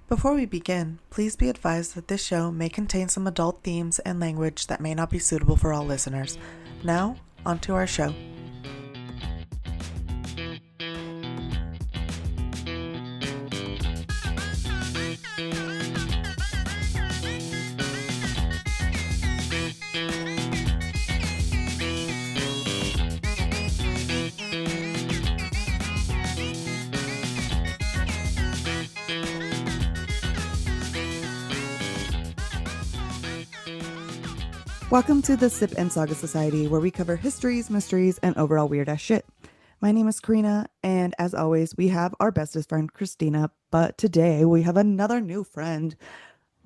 Before we begin, please be advised that this show may contain some adult themes and language that may not be suitable for all listeners. Now, onto our show. Welcome to the Sip and Saga Society, where we cover histories, mysteries, and overall weird-ass shit. My name is Karina, and as always, we have our bestest friend, Christina, but today we have another new friend,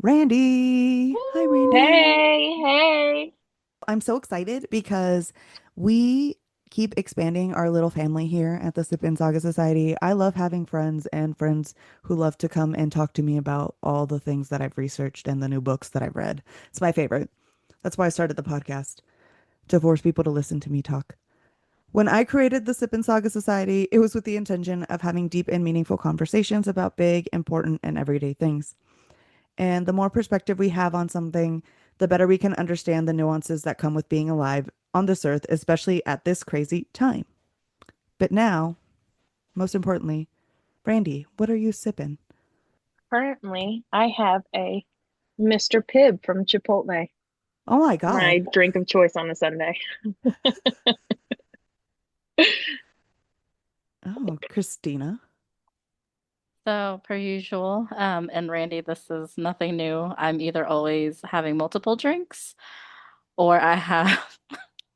Randy. Hi, Randy. Hey. I'm so excited because we keep expanding our little family here at the Sip and Saga Society. I love having friends and friends who love to come and talk to me about all the things that I've researched and the new books that I've read. It's my favorite. That's why I started the podcast, to force people to listen to me talk. When I created the Sip and Saga Society, it was with the intention of having deep and meaningful conversations about big, important, and everyday things. And the more perspective we have on something, the better we can understand the nuances that come with being alive on this earth, especially at this crazy time. But now, most importantly, Brandy, what are you sipping? Currently, I have a Mr. Pibb from Chipotle, Oh my God. my drink of choice on a Sunday. Oh, Christina. So, per usual, and Randy, this is nothing new. I'm either always having multiple drinks or I have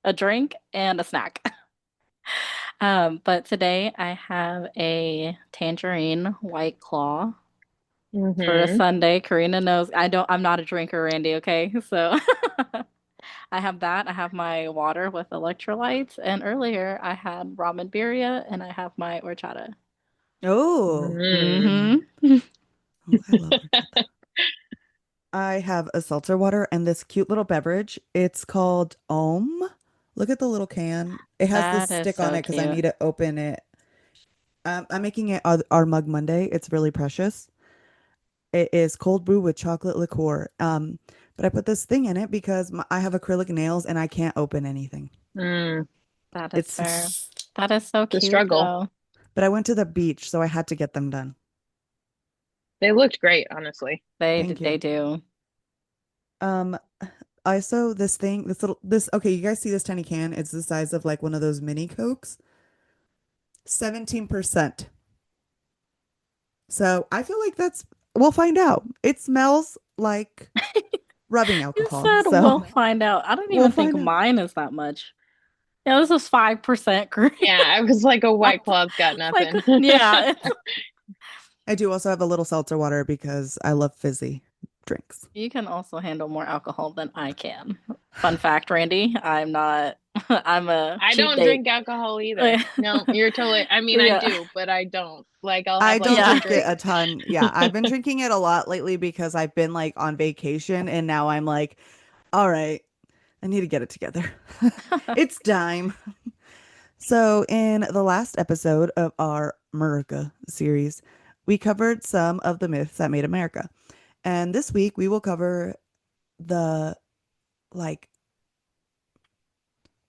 a drink and a snack. But today I have a tangerine white claw for a hmm Sunday. Karina knows I'm not a drinker, Randy, okay? So I have that. I have my water with electrolytes, and earlier I had ramen birria and I have my horchata. Oh, Mm. Mm-hmm. oh, I love horchata. I have a seltzer water and this cute little beverage. It's called Ohm. Look at the little can. It has this That is stick on so it because I cute. need to open it. I'm making it our Mug Monday. It's really precious. It is cold brew with chocolate liqueur. But I put this thing in it because I have acrylic nails and I can't open anything. Mm. That is fair. It's, That is so The cute, struggle. though. but I went to the beach, so I had to get them done. They looked great, honestly. Thank They you. do. Um, I saw this thing, okay, you guys see this tiny can? It's the size of like one of those mini Cokes. 17%. So I feel like we'll find out. It smells like rubbing You alcohol. said So we'll find out. I don't we'll even think find out. mine is that much. Yeah, this is 5% green. Yeah, I was like a White What? Claw's got Like, nothing. yeah. I do also have a little seltzer water because I love fizzy drinks. You can also handle more alcohol than I can. Fun fact, Randy, I'm not, I'm a I cheap don't date. drink alcohol either. No, you're totally, I mean, I Yeah. do, but I don't. Like, I'll I have like don't one Yeah. drink it drink. a ton. Yeah, I've been drinking it a lot lately because I've been like on vacation and now I'm like, all right, I need to get it together. It's time. So, in the last episode of our America series, we covered some of the myths that made America. And this week we will cover the like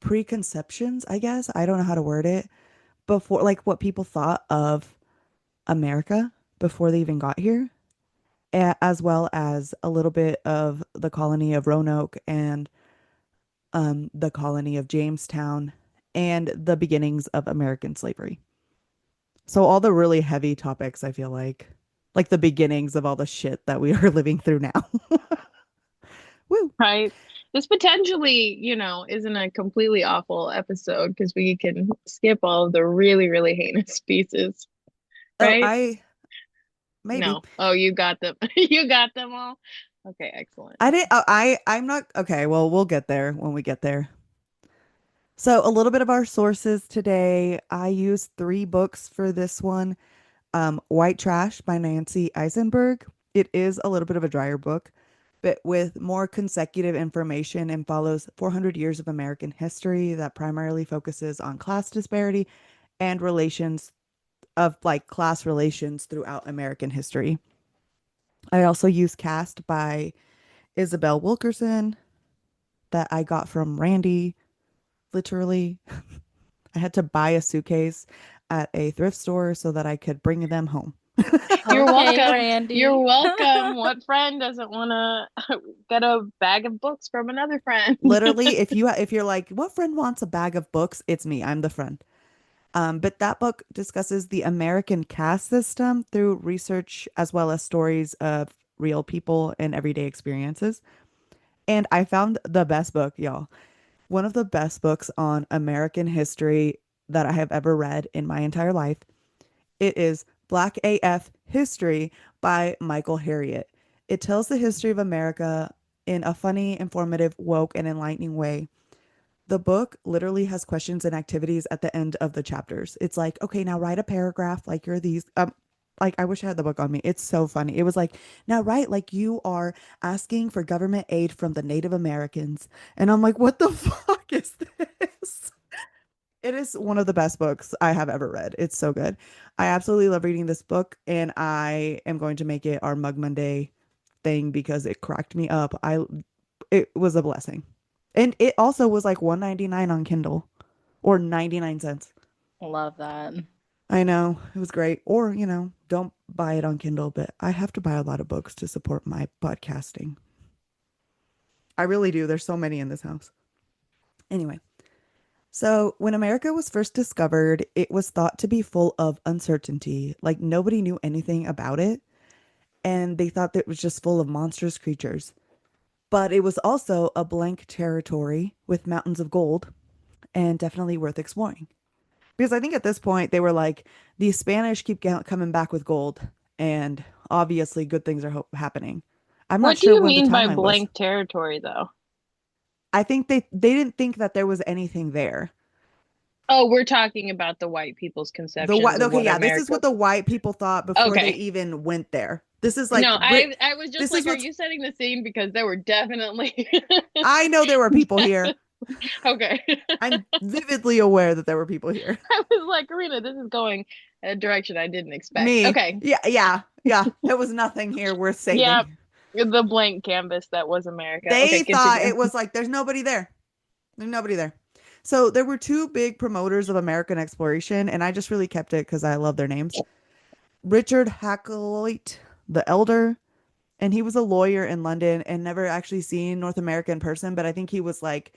preconceptions, I guess. I don't know how to word it. Before, like what people thought of America before they even got here, as well as a little bit of the colony of Roanoke and the colony of Jamestown and the beginnings of American slavery. So all the really heavy topics, I feel like the beginnings of all the shit that we are living through now. Woo. Right. This potentially, isn't a completely awful episode because we can skip all of the really, really heinous pieces, Oh, right? I maybe No. Oh, you got them. You got them all. Okay, excellent. I didn't. I'm not okay. Well, we'll get there when we get there. So a little bit of our sources today. I used three books for this one. White Trash by Nancy Isenberg. It is a little bit of a drier book, but with more consecutive information and follows 400 years of American history that primarily focuses on class disparity and relations of like class relations throughout American history. I also use Cast by Isabel Wilkerson that I got from Randy, literally. I had to buy a suitcase at a thrift store so that I could bring them home. You're Okay, welcome. You're Randy. welcome. What friend doesn't want to get a bag of books from another friend? Literally, if you're like, what friend wants a bag of books? It's me. I'm the friend. But that book discusses the American caste system through research as well as stories of real people and everyday experiences. And I found the best book, y'all. One of the best books on American history that I have ever read in my entire life. It is Black AF History by Michael Harriot. It tells the history of America in a funny, informative, woke, and enlightening way. The book literally has questions and activities at the end of the chapters. It's like, okay, now write a paragraph like you're these like I wish I had the book on me. It's so funny. It was like, now write like you are asking for government aid from the Native Americans. And I'm like, what the fuck is this? It is one of the best books I have ever read. It's so good. I absolutely love reading this book, and I am going to make it our Mug Monday thing because it cracked me up. It was a blessing. And it also was like 1.99 on Kindle or 99 cents. Love that. I know, it was great. Or, don't buy it on Kindle, but I have to buy a lot of books to support my podcasting. I really do. There's so many in this house. Anyway, so, when America was first discovered, it was thought to be full of uncertainty. Like nobody knew anything about it, and they thought that it was just full of monstrous creatures. But it was also a blank territory with mountains of gold and definitely worth exploring. Because I think at this point they were like, the Spanish keep coming back with gold, and obviously good things are happening. I'm not What do sure you when the mean by timeline was. blank territory, though? I think they didn't think that there was anything there. Oh, we're talking about the white people's The conceptions white, of okay, what yeah, this is America. what the white people thought before they Okay. even went there. This is like No, I was just this is like, are what's you setting the scene? Because there were definitely. I know there were people here. Okay. I'm vividly aware that there were people here. I was like, Karina, this is going a direction I didn't expect. Me, Okay. yeah, yeah, yeah. There was nothing here worth Yeah, saving. the blank canvas that was America. Okay, They thought continue. it was like there's nobody there. There's nobody there. So there were two big promoters of American exploration, and I just really kept it because I love their names. Richard Hakluyt the Elder, and he was a lawyer in London and never actually seen North America in person, but I think he was like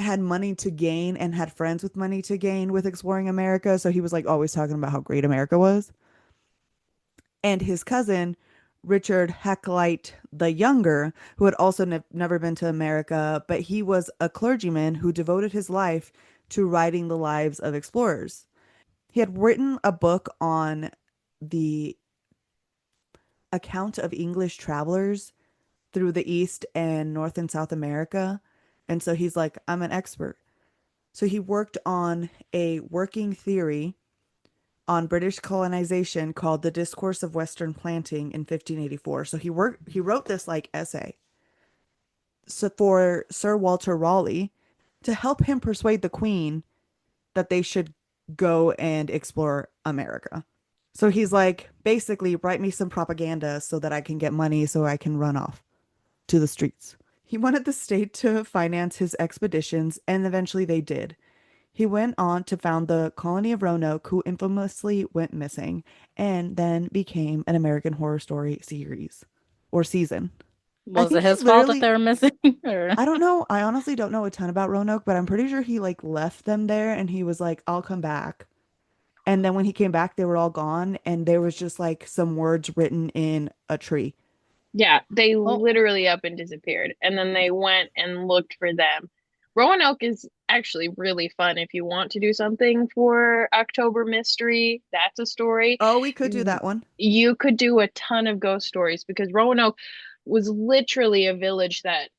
had money to gain and had friends with money to gain with exploring America. So he was like always talking about how great America was. And his cousin, Richard Hakluyt the Younger, who had also never been to America, but he was a clergyman who devoted his life to writing the lives of explorers. He had written a book on the account of English travelers through the East and North and South America. And so he's like, I'm an expert. So he worked on a working theory on British colonization called The Discourse of Western Planting in 1584. So he wrote this like essay so for Sir Walter Raleigh to help him persuade the Queen that they should go and explore America. So he's like, basically, write me some propaganda so that I can get money so I can run off to the streets. He wanted the state to finance his expeditions, and eventually they did. He went on to found the colony of Roanoke, who infamously went missing, and then became an American Horror Story series or season. I Was it think he his fault that literally, they were missing? Or I don't know. I honestly don't know a ton about Roanoke, but I'm pretty sure he like left them there and he was like, I'll come back. And then when he came back, they were all gone, and there was just like some words written in a tree. Yeah, they oh, literally up and disappeared. And then they went and looked for them. Roanoke is actually really fun if you want to do something for October Mystery. That's a story. Oh, we could do Y- that one. You could do a ton of ghost stories because Roanoke was literally a village that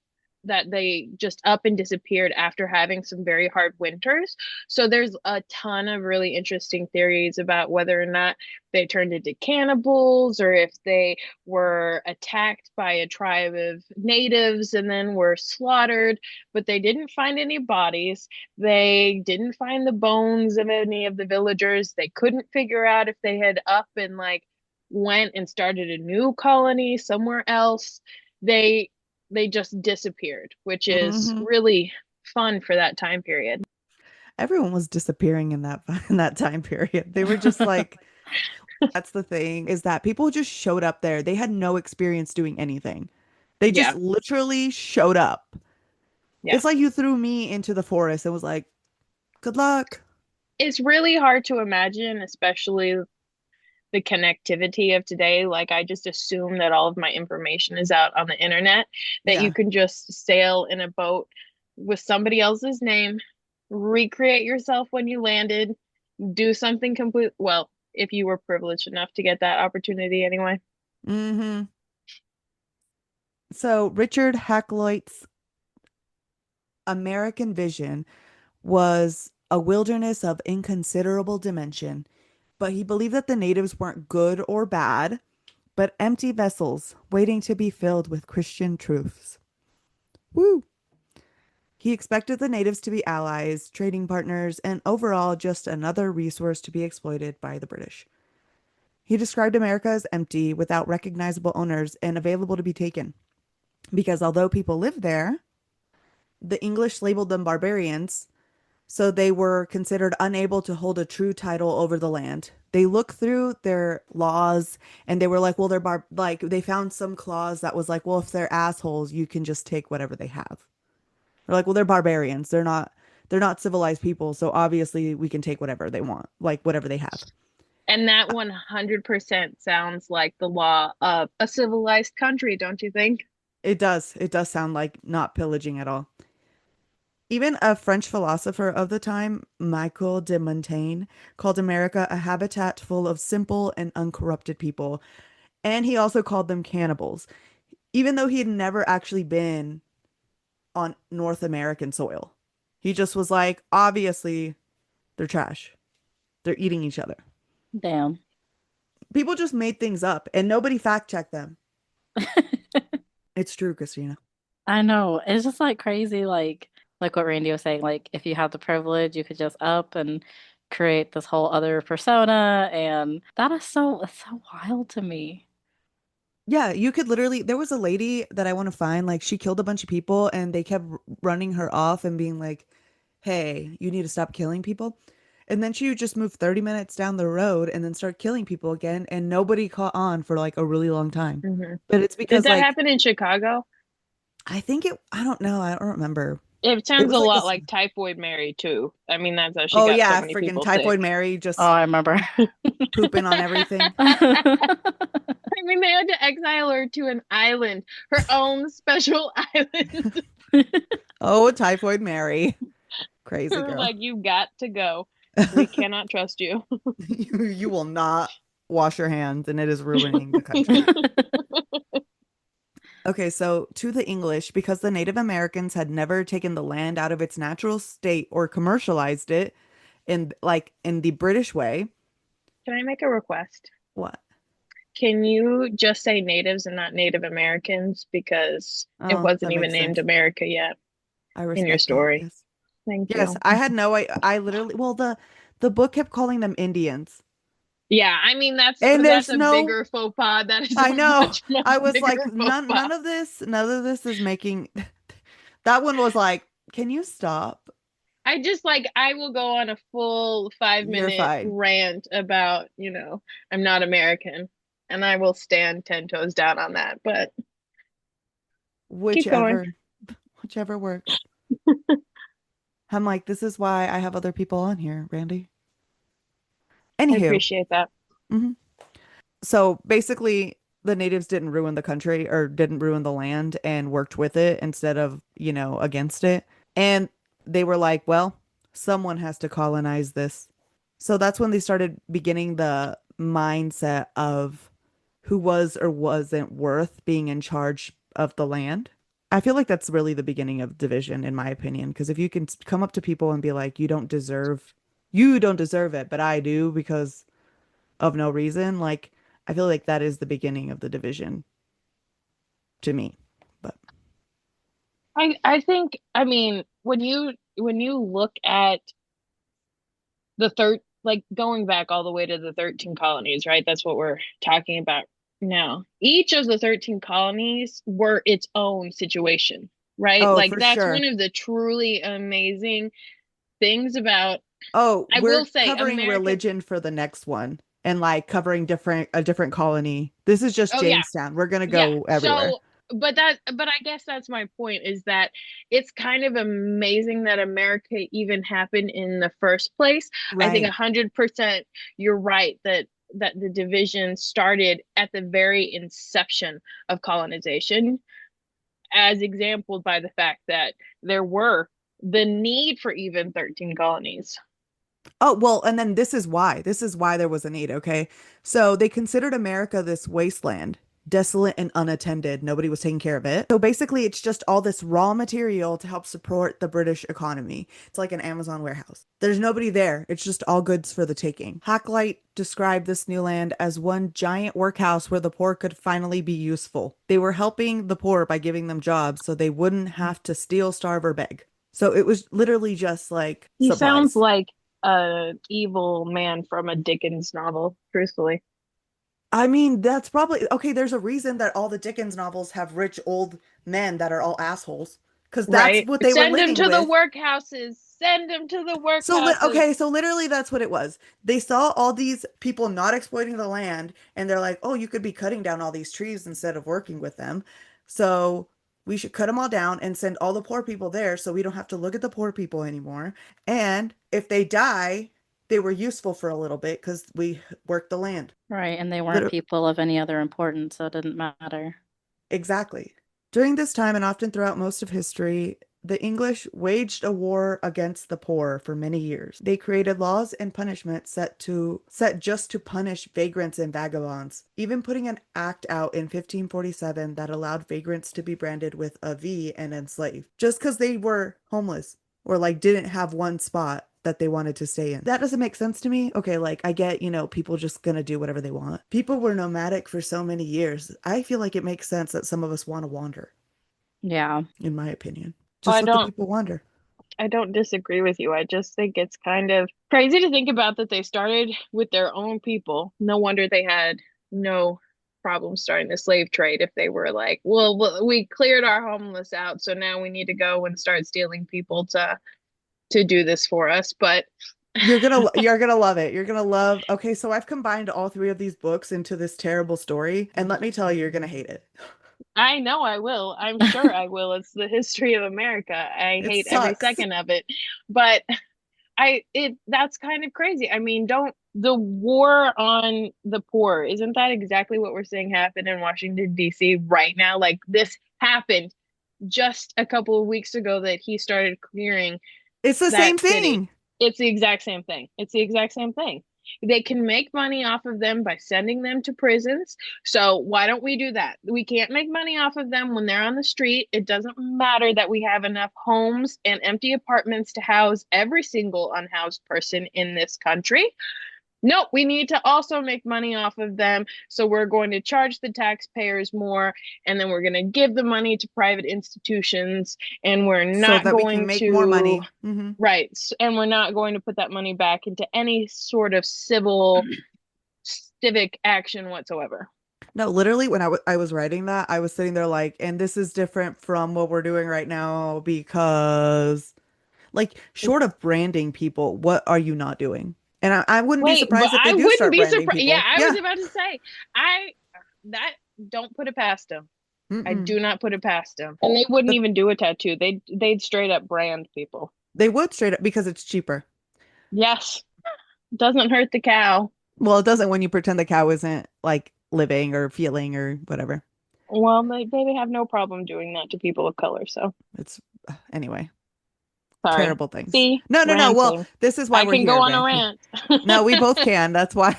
they just up and disappeared after having some very hard winters. So there's a ton of really interesting theories about whether or not they turned into cannibals or if they were attacked by a tribe of natives and then were slaughtered, but they didn't find any bodies. They didn't find the bones of any of the villagers. They couldn't figure out if they had up and like went and started a new colony somewhere else, they they just disappeared, which is Hmm. really fun for that time period. Everyone was disappearing in that in that time period. They were just like, that's the thing, is that people just showed up there. They had no experience doing anything. They just Yeah, literally showed up. yeah. It's like you threw me into the forest and was like, good luck. It's really hard to imagine, especially the connectivity of today. Like, I just assume that all of my information is out on the internet, that you Yeah. can just sail in a boat with somebody else's name, recreate yourself when you landed, do something complete. Well, if you were privileged enough to get that opportunity anyway. Hmm. So Richard Hakluyt's American vision was a wilderness of inconsiderable dimension, but he believed that the natives weren't good or bad, but empty vessels waiting to be filled with Christian truths. Woo! He expected the natives to be allies, trading partners, and overall just another resource to be exploited by the British. He described America as empty, without recognizable owners, and available to be taken. Because although people lived there, the English labeled them barbarians, so they were considered unable to hold a true title over the land. They looked through their laws and they were like, well, like they found some clause that was like, well, if they're assholes, you can just take whatever they have. They're like, well, they're barbarians. They're not civilized people, so obviously we can take whatever they want, like whatever they have. And that 100% sounds like the law of a civilized country, don't you think? It does. It does sound like not pillaging at all. Even a French philosopher of the time, Michael de Montaigne, called America a habitat full of simple and uncorrupted people. And he also called them cannibals, even though he had never actually been on North American soil. He just was like, obviously, they're trash. They're eating each other. Damn. People just made things up and nobody fact checked them. It's true, Christina. I know. It's just like crazy, like what Randy was saying, like if you have the privilege, you could just up and create this whole other persona, and that is so wild to me. Yeah, you could literally. There was a lady that I want to find, like, she killed a bunch of people and they kept running her off and being like, hey, you need to stop killing people. And then she would just move 30 minutes down the road and then start killing people again. And nobody caught on for like a really long time. Hmm. But it's Did because, that like, happen in Chicago? I don't know. I don't remember. It It sounds was a like lot like Typhoid Mary too. I mean, that's how she oh, got so yeah, many freaking people Typhoid sick. Mary Oh, just I remember. pooping on everything. I mean, they had to exile her to an island, her own special island. Oh, Typhoid Mary. They Crazy were girl. like, "You got to go. We cannot trust you." You will not wash your hands, and it is ruining the country. Okay, so to the English, because the Native Americans had never taken the land out of its natural state or commercialized it in the British way. Can I make a request? What? Can you just say natives and not Native Americans because it Oh, wasn't that even makes named sense. America yet I in your respect that. story? Yes. Thank Yes, you. I had no I literally, well, the book kept calling them Indians. Yeah, I mean And that's there's a no bigger faux pas. That is I a know. much I was like, bigger faux pas. none of this is making that one was like, can you stop? I just like I will go on a full five You're minute fine. rant about, I'm not American, and I will stand 10 toes down on that. But keep going. Whichever, whichever works. I'm like, this is why I have other people on here, Randy. I Anywho, appreciate that. mhm. So basically, the natives didn't ruin the country or didn't ruin the land and worked with it instead of, against it. And they were like, well, someone has to colonize this. So that's when they started beginning the mindset of who was or wasn't worth being in charge of the land. I feel like that's really the beginning of division, in my opinion, because if you can come up to people and be like, you don't deserve it, but I do because of no reason, like, I feel like that is the beginning of the division to me. But I think, I mean, when you look at the third like going back all the way to the 13 colonies, right? That's what we're talking about now. Each of the 13 colonies were its own situation, right? Oh, Like for that's one sure. of the truly amazing things about, Oh, I will we're say, covering America. religion for the next one and like covering different a different colony. This is just Oh yeah, Jamestown. We're gonna yeah. go everywhere. So, but I guess that's my point, is that it's kind of amazing that America even happened in the first place. I think Right. 100% you're right that the division started at the very inception of colonization, as exampled by the fact that there were the need for even 13 colonies. Oh, well, and then this is why. This is why there was a need, okay? So they considered America this wasteland, desolate and unattended. Nobody was taking care of it. So basically, it's just all this raw material to help support the British economy. It's like an Amazon warehouse. There's nobody there. It's just all goods for the taking. Hacklight described this new land as one giant workhouse where the poor could finally be useful. They were helping the poor by giving them jobs so they wouldn't have to steal, starve, or beg. So it was literally just like He sounds supplies. like a evil man from a Dickens novel, truthfully. I mean, that's probably okay. There's a reason that all the Dickens novels have rich old men that are all assholes because that's Right? what they were Send them living to the with. workhouses. Send them to the workhouses. Okay, so literally that's what it was. They saw all these people not exploiting the land and they're like, "Oh, you could be cutting down all these trees instead of working with them. So we should cut them all down and send all the poor people there so we don't have to look at the poor people anymore. And if they die, they were useful for a little bit because we worked the land." Right, and they weren't Liter people of any other importance, so it didn't matter. Exactly. During this time and often throughout most of history, the English waged a war against the poor for many years. They created laws and punishments set just to punish vagrants and vagabonds, even putting an act out in 1547 that allowed vagrants to be branded with a V and enslaved, just because they were homeless or like didn't have one spot that they wanted to stay in. That doesn't make sense to me. Okay, like I get, people just gonna do whatever they want. People were nomadic for so many years. I feel like it makes sense that some of us want to wander, Yeah. in my opinion. Well, Just let the people wander. I don't disagree with you. I just think it's kind of crazy to think about that they started with their own people. No wonder they had no problem starting the slave trade if they were like, well, we cleared our homeless out, so now we need to go and start stealing people to do this for us. But You're gonna love it. You're gonna love. Okay, so I've combined all three of these books into this terrible story, and let me tell you, you're gonna hate it. I know I will. I'm sure I will. It's the history of America. I It hate every sucks. second of it. But that's kind of crazy. I mean, don't the war on the poor, isn't that exactly what we're seeing happen in Washington, D.C. right now? Like this happened just a couple of weeks ago that he started clearing It's the same that city. thing. It's the exact same thing. It's the exact same thing. They can make money off of them by sending them to prisons. So why don't we do that? We can't make money off of them when they're on the street. It doesn't matter that we have enough homes and empty apartments to house every single unhoused person in this country. Nope, we need to also make money off of them. So we're going to charge the taxpayers more, and then we're going to give the money to private institutions, and we're So not that we can going make more to, money. Hmm. right, and we're not going to put that money back into any sort of civic action whatsoever. No, literally, when I was writing that, I was sitting there like, and this is different from what we're doing right now because, like, short of branding people, what are you not doing? And I wouldn't be Wait, but surprised if they I do wouldn't start be branding surprised. Yeah, people. I was Yeah. about to say, I that don't put it past them. I Mm-mm. do not put it past them. And they wouldn't The, even do a tattoo. They'd straight up brand people. they would straight up because it's cheaper. Yes, doesn't hurt the cow. Well, it doesn't when you pretend the cow isn't like living or feeling or whatever. Well, they have no problem doing that to people of color. So It's anyway, sorry. terrible things. See, No, no, no. Well, ranting. this is why I we're can go here, on a Randy. rant. No, we both can. That's why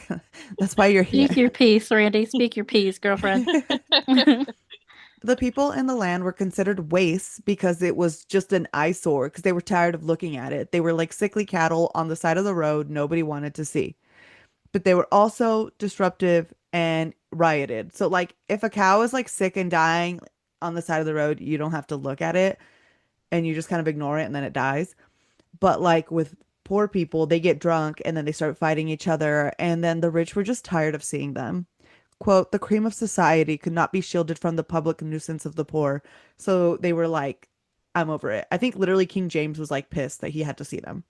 that's why you're here. Speak your piece, Randy. Speak your piece, girlfriend. The people in the land were considered wastes because it was just an eyesore because they were tired of looking at it. They were like sickly cattle on the side of the road nobody wanted to see. But they were also disruptive and rioted. So like if a cow is like sick and dying on the side of the road, you don't have to look at it and you just kind of ignore it and then it dies. But like with poor people, they get drunk and then they start fighting each other. And then the rich were just tired of seeing them. Quote, the cream of society could not be shielded from the public nuisance of the poor. So they were like, I'm over it. I think literally King James was like pissed that he had to see them.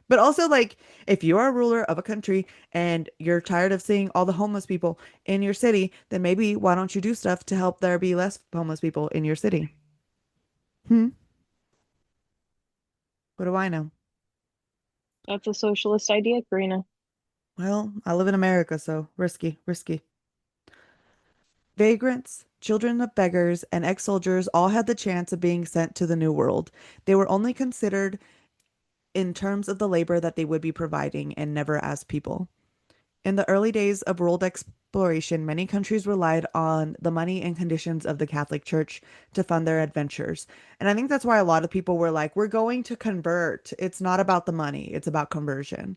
But also, like, if you are a ruler of a country and you're tired of seeing all the homeless people in your city, then maybe why don't you do stuff to help there be less homeless people in your city? Hmm. What do I know? That's a socialist idea, Karina. Well, I live in America, so risky, risky. Vagrants, children of beggars, and ex-soldiers all had the chance of being sent to the New World. They were only considered in terms of the labor that they would be providing and never as people. In the early days of world exploration, many countries relied on the money and conditions of the Catholic Church to fund their adventures. And I think that's why a lot of people were like, we're going to convert. It's not about the money, it's about conversion.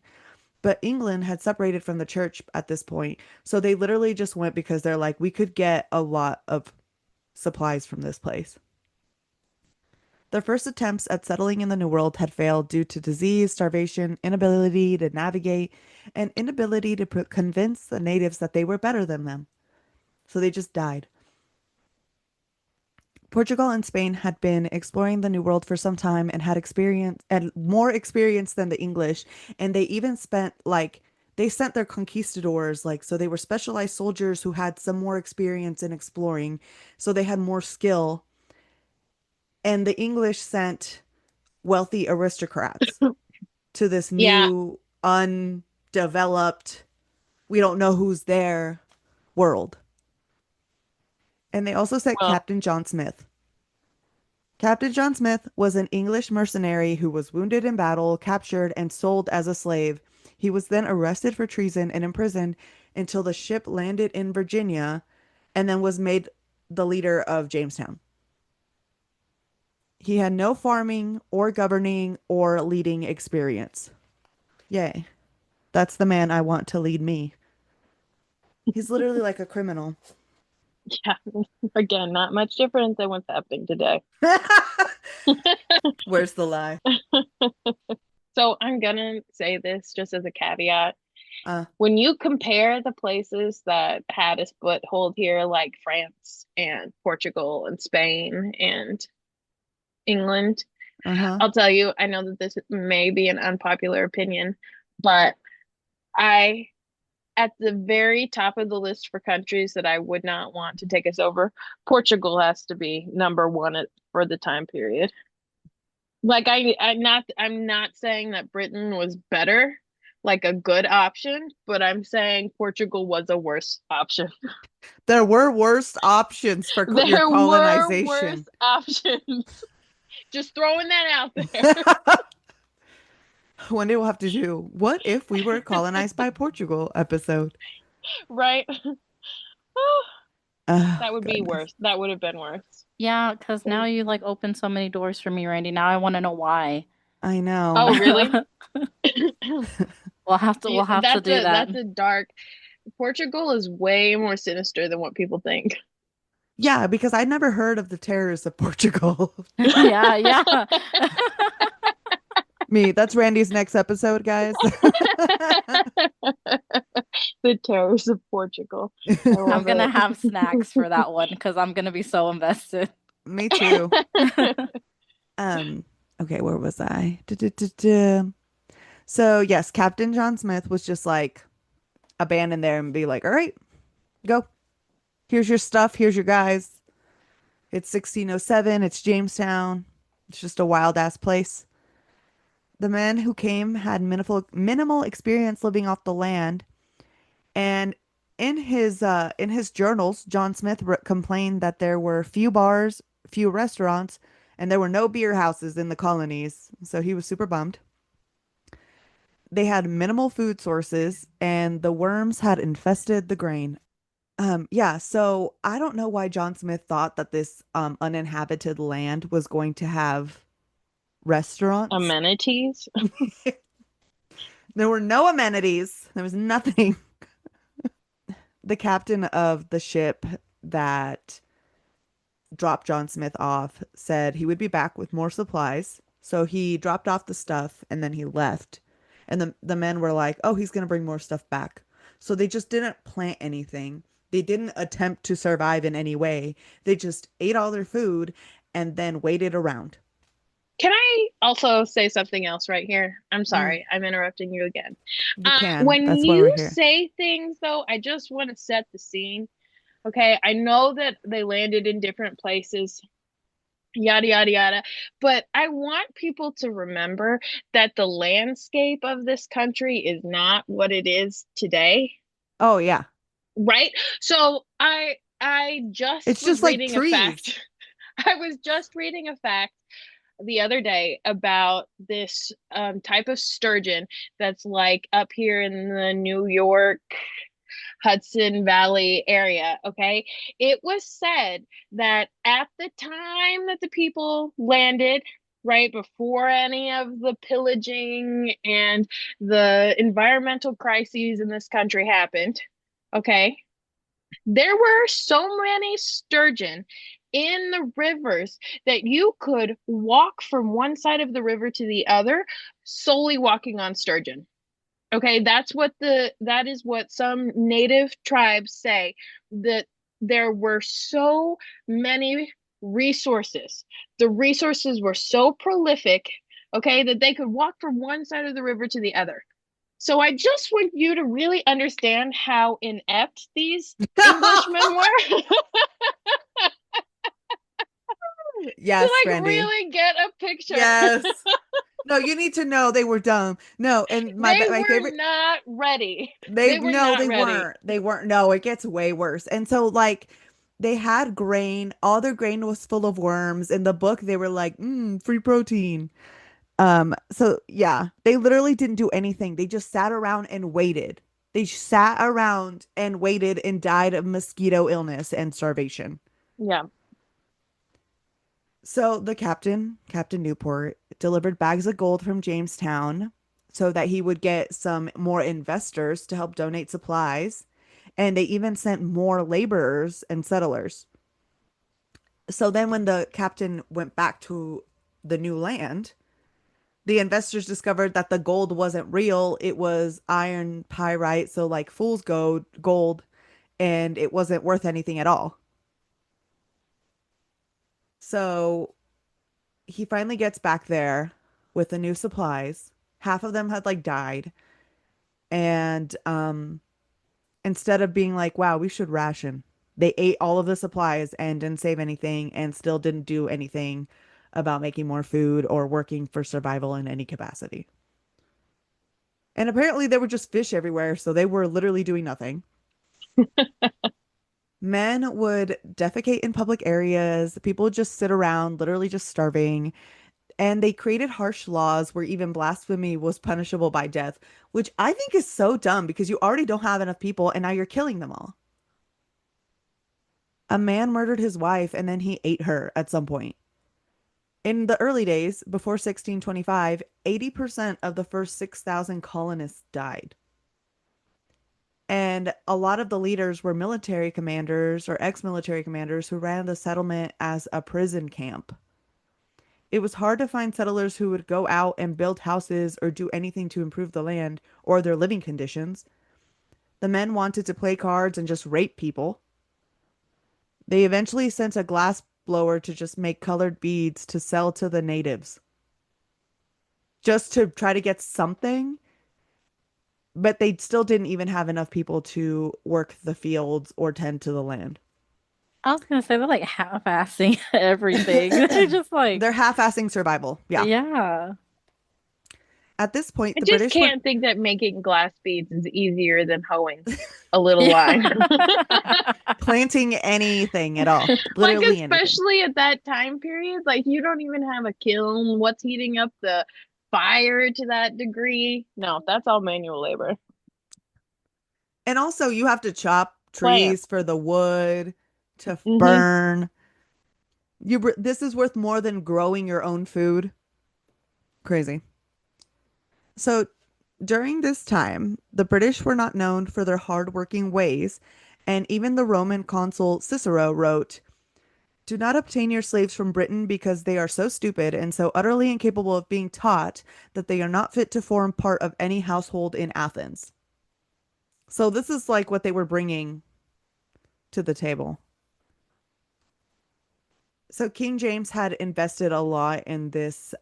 But England had separated from the church at this point. So they literally just went because they're like, we could get a lot of supplies from this place. Their first attempts at settling in the New World had failed due to disease, starvation, inability to navigate, and inability to convince the natives that they were better than them. So they just died. Portugal and Spain had been exploring the New World for some time and had experience and more experience than the English, and they even spent like they sent their conquistadors like so they were specialized soldiers who had some more experience in exploring, so they had more skill, and the English sent wealthy aristocrats to this Yeah, new undeveloped, we don't know who's there world. And they also sent well, Captain John Smith. Captain John Smith was an English mercenary who was wounded in battle, captured, and sold as a slave. He was then arrested for treason and imprisoned until the ship landed in Virginia and then was made the leader of Jamestown. He had no farming or governing or leading experience. Yay. That's the man I want to lead me. He's literally like a criminal. yeah. Again, not much different than what's happening today. Where's the lie? So I'm gonna say this just as a caveat. Uh, When you compare the places that had a foothold here, like France and Portugal and Spain and England, uh-huh. I'll tell you, I know that this may be an unpopular opinion, but I, at the very top of the list for countries that I would not want to take us over, Portugal has to be number one for the time period. Like I'm not saying that Britain was better, like a good option, but I'm saying Portugal was a worse option. There were worse options for your There were worse colonization. options. Just throwing that out there, One day we'll have to do what if we were colonized by Portugal episode. right? Oh, That would be goodness. worse. That would have been worse. Yeah, because now you like open so many doors for me, Randy. Now I want to know why. I know. Oh, really? We'll have to do that. That's a dark. Portugal is way more sinister than what people think. Yeah, because I'd never heard of the terrors of Portugal. Yeah, yeah. Me, that's Randy's next episode, guys. The terrors of Portugal. I I'm love gonna it. have snacks for that one because I'm gonna be so invested. Me too. Um, okay, where was I? Du-du-du-du. So yes, Captain John Smith was just like abandoned there and be like, all right, go. Here's your stuff. Here's your guys. It's 1607. It's Jamestown. It's just a wild ass place. The men who came had minimal experience living off the land, and in his journals, John Smith complained that there were few bars, few restaurants, and there were no beer houses in the colonies. So he was super bummed. They had minimal food sources, and the worms had infested the grain. Yeah, so I don't know why John Smith thought that this uninhabited land was going to have restaurants. Amenities. There were no amenities. There was nothing. The captain of the ship that dropped John Smith off said he would be back with more supplies. So he dropped off the stuff and then he left. And the men were like, oh, he's going to bring more stuff back. So they just didn't plant anything. They didn't attempt to survive in any way. They just ate all their food and then waited around. Can I also say something else right here? I'm Mm, sorry, I'm interrupting you again. you can. When That's why we're you here. say things, though, I just want to set the scene. Okay, I know that they landed in different places, yada, yada, yada, but I want people to remember that the landscape of this country is not what it is today, Oh, yeah. right? So I just It's was just like reading a trees. fact. I was just reading a fact the other day about this type of sturgeon that's like up here in the New York Hudson Valley area. Okay. It was said that at the time that the people landed, right before any of the pillaging and the environmental crises in this country happened, okay, there were so many sturgeon in the rivers that you could walk from one side of the river to the other solely walking on sturgeon. Okay, that is what some native tribes say, that there were so many resources. The resources were so prolific, okay, that they could walk from one side of the river to the other. So I just want you to really understand how inept these Englishmen were. To Yes, like Randy. really get a picture. Yes. No, you need to know they were dumb. No, and They my were favorite not ready. they They were no, not they ready. weren't. They weren't. No, it gets way worse. And so like they had grain, all their grain was full of worms. In the book they were like, free protein. So yeah, they literally didn't do anything. They just sat around and waited. They sat around and waited and died of mosquito illness and starvation. Yeah. So the captain, Captain Newport, delivered bags of gold from Jamestown so that he would get some more investors to help donate supplies. And they even sent more laborers and settlers. So then when the captain went back to the new land, the investors discovered that the gold wasn't real. It was iron pyrite, so like fool's gold, and it wasn't worth anything at all. So he finally gets back there with the new supplies. Half of them had like died. And instead of being like, wow, we should ration, they ate all of the supplies and didn't save anything and still didn't do anything about making more food or working for survival in any capacity. And apparently there were just fish everywhere, so they were literally doing nothing. Men would defecate in public areas. People would just sit around, literally just starving. And they created harsh laws where even blasphemy was punishable by death, which I think is so dumb because you already don't have enough people and now you're killing them all. A man murdered his wife and then he ate her at some point. In the early days, before 1625, 80% of the first 6,000 colonists died. And a lot of the leaders were military commanders or ex-military commanders who ran the settlement as a prison camp. It was hard to find settlers who would go out and build houses or do anything to improve the land or their living conditions. The men wanted to play cards and just rape people. They eventually sent a glass blower to just make colored beads to sell to the natives, just to try to get something. But they still didn't even have enough people to work the fields or tend to the land. I was gonna say they're like half-assing everything. They're just like, They're half-assing survival. Yeah. yeah. At this point, I the just British went can't think that making glass beads is easier than hoeing a little Yeah. line. planting anything at all, Like, literally anything. especially at that time period, like, you don't even have a kiln. What's heating up the fire to that degree? No, that's all manual labor. And also, you have to chop Plant. trees for the wood to Hmm. burn. This is worth more than growing your own food. Crazy. So, during this time, the British were not known for their hardworking ways, and even the Roman consul Cicero wrote, Do not obtain your slaves from Britain because they are so stupid and so utterly incapable of being taught that they are not fit to form part of any household in Athens. So this is like what they were bringing to the table. So King James had invested a lot in this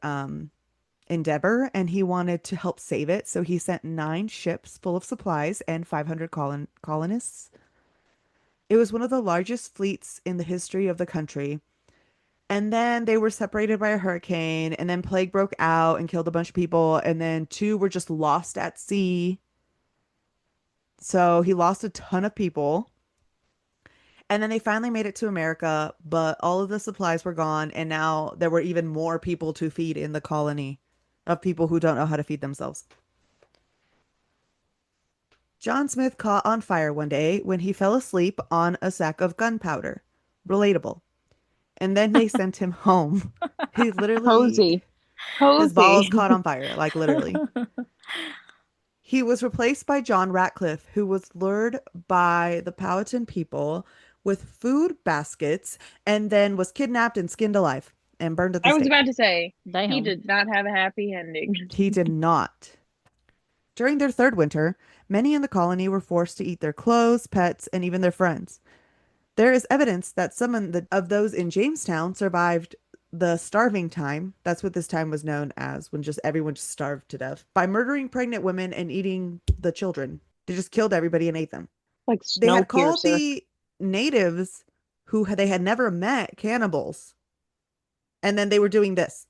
endeavor and he wanted to help save it. So he sent 9 ships full of supplies and 500 colonists. It was one of the largest fleets in the history of the country. And then they were separated by a hurricane, and then plague broke out and killed a bunch of people. And then 2 were just lost at sea. So he lost a ton of people. And then they finally made it to America, but all of the supplies were gone. And now there were even more people to feed in the colony of people who don't know how to feed themselves. John Smith caught on fire one day when he fell asleep on a sack of gunpowder. Relatable. And then they sent him home. He literally, Cozy. his balls Cozy. caught on fire, like literally. He was replaced by John Ratcliffe, who was lured by the Powhatan people with food baskets and then was kidnapped and skinned alive and burned at the I was stake. about to say, he Damn. did not have a happy ending. He did not. During their 3rd winter, many in the colony were forced to eat their clothes, pets, and even their friends. There is evidence that some of those in Jamestown survived the starving time. That's what this time was known as, when just everyone just starved to death by murdering pregnant women and eating the children. They just killed everybody and ate them. Like They had called Snowpiercer. the natives who they had never met cannibals. And then they were doing this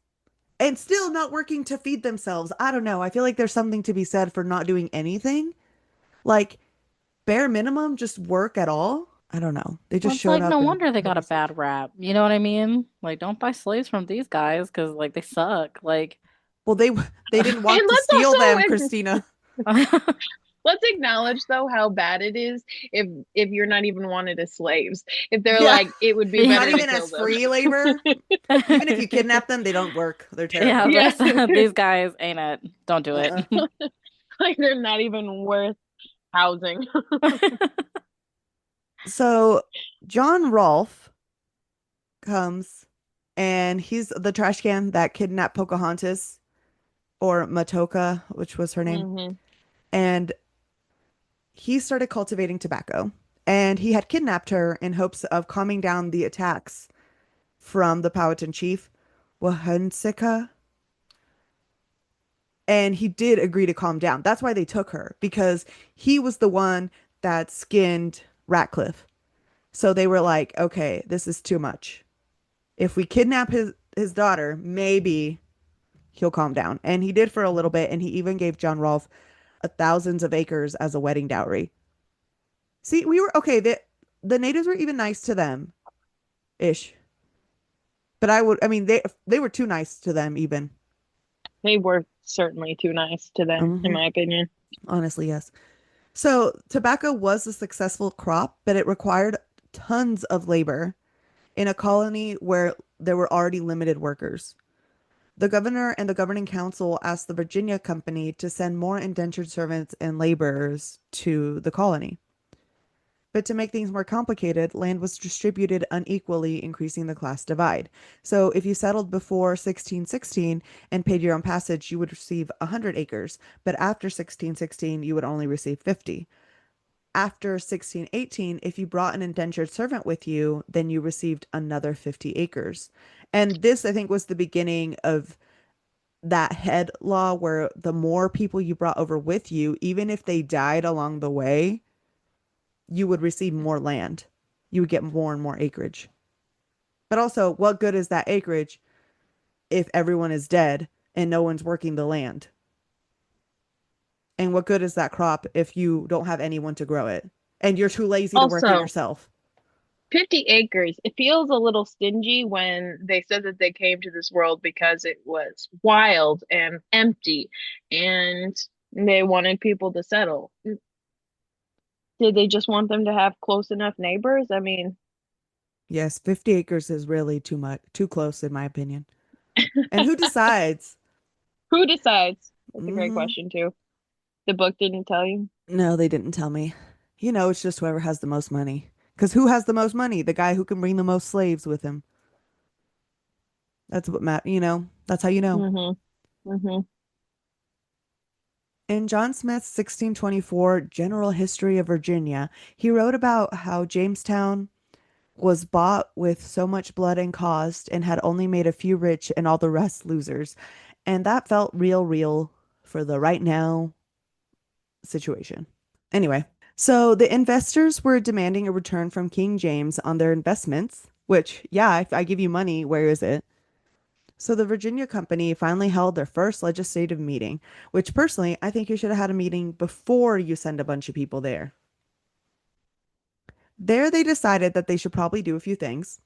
and still not working to feed themselves. I don't know. I feel like there's something to be said for not doing anything. Like bare minimum, just work at all. I don't know. They Well, just it's showed like no up and wonder they had got a you sleep. bad rap. You know what I mean? Like, don't buy slaves from these guys because like they suck. Like, Well, they didn't And want to let's steal them, also Christina. let's acknowledge though how bad it is if you're not even wanted as slaves. If they're Yeah, like, it would be yeah. not better to even kill as them. free labor. Even if you kidnap them, they don't work. They're Yeah, terrible. Yeah. these guys ain't it. Don't do it. Uh-uh. Like they're not even worth housing. So John Rolfe comes and he's the trash can that kidnapped Pocahontas or Matoka, which was her name. Hmm. And he started cultivating tobacco. And he had kidnapped her in hopes of calming down the attacks from the Powhatan chief, Wahunsika. And he did agree to calm down. That's why they took her, because he was the one that skinned Ratcliffe. So they were like, okay, this is too much. If we kidnap his daughter, maybe he'll calm down. And he did for a little bit, and he even gave John Rolfe thousands of acres as a wedding dowry. See, we were okay. The natives were even nice to them, ish. But I mean, they were too nice to them even. They were certainly too nice to them, in Hmm. my opinion. Honestly, yes. So tobacco was a successful crop, but it required tons of labor in a colony where there were already limited workers. The governor and the governing council asked the Virginia Company to send more indentured servants and laborers to the colony. But to make things more complicated, land was distributed unequally, increasing the class divide. So if you settled before 1616 and paid your own passage, you would receive 100 acres, but after 1616, you would only receive 50. After 1618, if you brought an indentured servant with you, then you received another 50 acres. And this, I think, was the beginning of that head law where the more people you brought over with you, even if they died along the way, you would receive more land. You would get more and more acreage. But also, what good is that acreage if everyone is dead and no one's working the land? And what good is that crop if you don't have anyone to grow it and you're too lazy to work it Also, yourself? 50 acres. It feels a little stingy when they said that they came to this world because it was wild and empty and they wanted people to settle. Did they just want them to have close enough neighbors? I mean, Yes, 50 acres is really too much, too close, in my opinion. And who decides? who decides? That's a great Hmm. question, too. The book didn't tell you. No, they didn't tell me. It's just whoever has the most money. Because who has the most money? The guy who can bring the most slaves with him. That's what Matt, that's how you know. Mm-hmm. Mm-hmm. In John Smith's 1624 General History of Virginia, he wrote about how Jamestown was bought with so much blood and cost and had only made a few rich and all the rest losers. And that felt real for the right now situation. Anyway, so the investors were demanding a return from King James on their investments, which, yeah, if I give you money, where is it? So the Virginia Company finally held their first legislative meeting, which personally, I think you should have had a meeting before you send a bunch of people there. There, they decided that they should probably do a few things,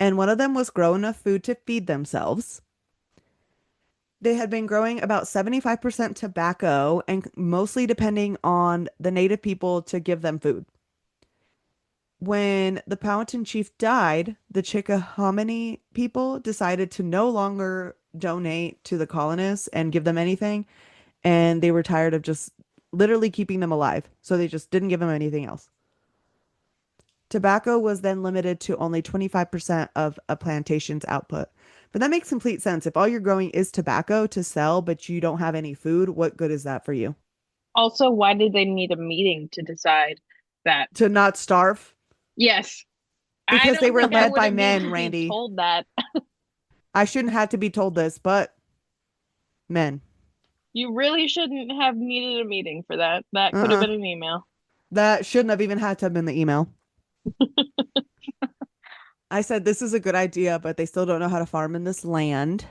and one of them was grow enough food to feed themselves. They had been growing about 75% tobacco and mostly depending on the native people to give them food. When the Powhatan chief died, the Chickahominy people decided to no longer donate to the colonists and give them anything, and they were tired of just literally keeping them alive. So they just didn't give them anything else. Tobacco was then limited to only 25% of a plantation's output. But that makes complete sense. If all you're growing is tobacco to sell, but you don't have any food, what good is that for you? Also, why did they need a meeting to decide that? To not starve? Yes, I Because they don't were think I led would by have needed men, to be Randy. told that. I shouldn't have to be told this, but men. You really shouldn't have needed a meeting for that. That could have Uh-uh. been an email. That shouldn't have even had to have been the email. I said this is a good idea, but they still don't know how to farm in this land.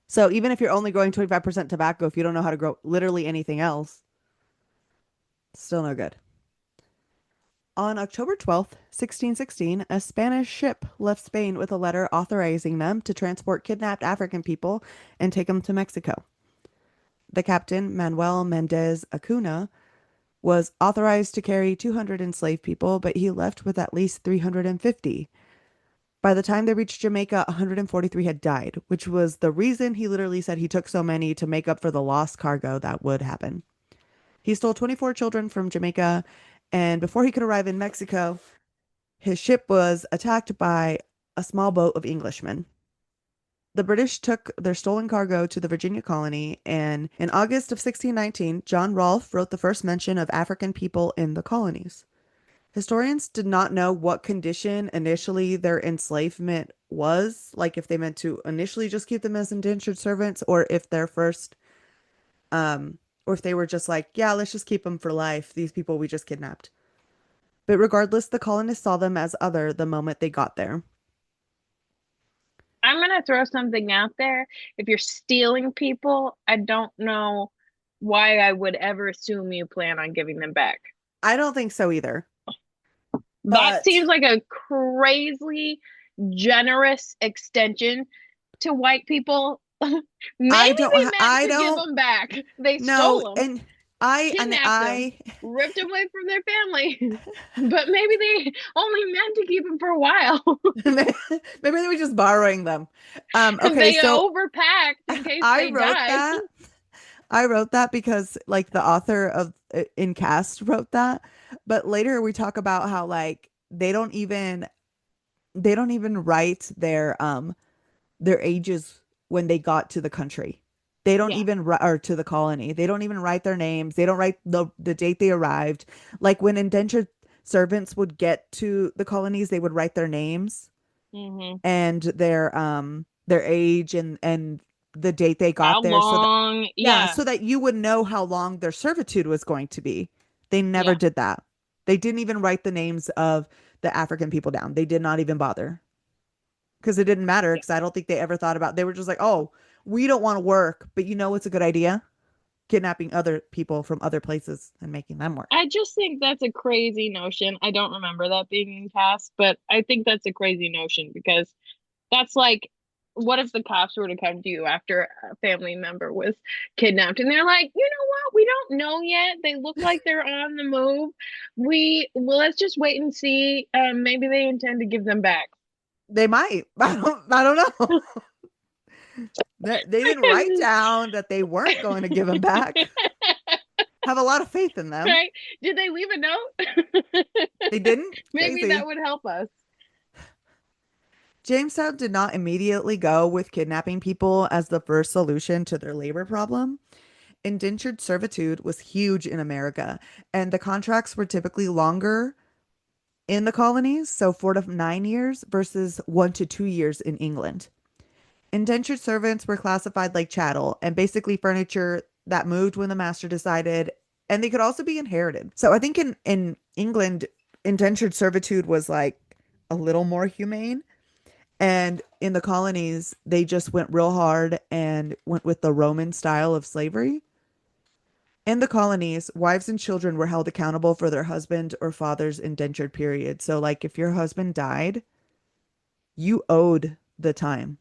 So even if you're only growing 25% tobacco, if you don't know how to grow literally anything else, still no good. On October 12th, 1616, a Spanish ship left Spain with a letter authorizing them to transport kidnapped African people and take them to Mexico. The captain, Manuel Mendez Acuna, was authorized to carry 200 enslaved people, but he left with at least 350. By the time they reached Jamaica, 143 had died, which was the reason he literally said he took so many to make up for the lost cargo that would happen. He stole 24 children from Jamaica, and before he could arrive in Mexico, his ship was attacked by a small boat of Englishmen. The British took their stolen cargo to the Virginia colony, and in August of 1619, John Rolfe wrote the first mention of African people in the colonies. Historians did not know what condition initially their enslavement was, like if they meant to initially just keep them as indentured servants, or if their first, or if they were just like, yeah, let's just keep them for life. These people we just kidnapped. But regardless, the colonists saw them as other the moment they got there. I'm gonna throw something out there. If you're stealing people, I don't know why I would ever assume you plan on giving them back. I don't think so either. That But seems like a crazy generous extension to white people. Maybe they meant I to give don't them back. They know. stole them, And I, and kidnapped them, I, ripped them away from their family. But maybe they only meant to keep them for a while. maybe they were just borrowing them. Okay, They so overpacked in case I they wrote died. that. I wrote that because like the author of in Cast wrote that, but later we talk about how like they don't even write their ages when they got to the country. They don't Yeah. even or to the colony. They don't even write their names. They don't write the date they arrived. Like when indentured servants would get to the colonies, they would write their names Hmm. and their age and the date they How got there so that long? yeah, Yeah. so that you would know how long their servitude was going to be. They never Yeah. did that. They didn't even write the names of the African people down. They did not even bother because it didn't matter Yeah. because I don't think they ever thought about they were just like, "Oh, we don't want to work, but you know it's a good idea? Kidnapping other people from other places and making them work." I just think that's a crazy notion. I don't remember that being in cast, but I think that's a crazy notion because that's like, what if the cops were to come to you after a family member was kidnapped and they're like, you know what? We don't know yet. They look like they're on the move. Let's just wait and see. Maybe they intend to give them back. They might. I don't know. They didn't write down that they weren't going to give them back. Have a lot of faith in them. Right? Did they leave a note? They didn't? Maybe that Crazy. would help us. Jamestown did not immediately go with kidnapping people as the first solution to their labor problem. Indentured servitude was huge in America, and the contracts were typically longer in the colonies, so 4 to 9 years versus 1 to 2 years in England. Indentured servants were classified like chattel and basically furniture that moved when the master decided, and they could also be inherited. So I think in England, indentured servitude was like a little more humane. And in the colonies, they just went real hard and went with the Roman style of slavery. In the colonies, wives and children were held accountable for their husband or father's indentured period. So, like, if your husband died, you owed the time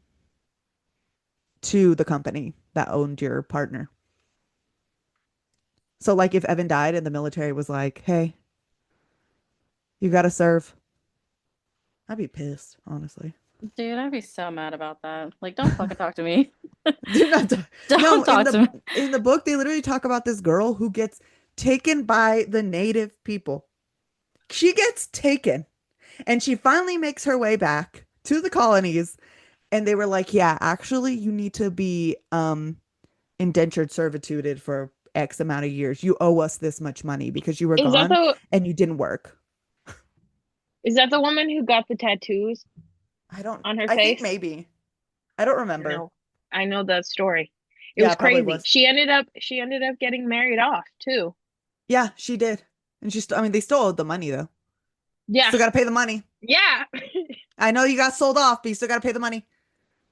to the company that owned your partner. So, like, if Evan died and the military was like, hey, you got to serve, I'd be pissed, honestly. Dude, I'd be so mad about that. Like, don't fucking talk to me. Do not. No, Don't talk to me. in the book, they literally talk about this girl who gets taken by the native people. She gets taken, and she finally makes her way back to the colonies. And they were like, "Yeah, actually, you need to be indentured servituded for X amount of years. You owe us this much money because you were Is that gone the and you didn't work." is that the woman who got the tattoos I don't. on her I think face? maybe. I don't I remember. know. I know that story. It Yeah, was it probably crazy. was. She ended up getting married off too. Yeah, she did. And I mean, they still owed the money though. Yeah. Still got to pay the money. Yeah. I know you got sold off, but you still got to pay the money.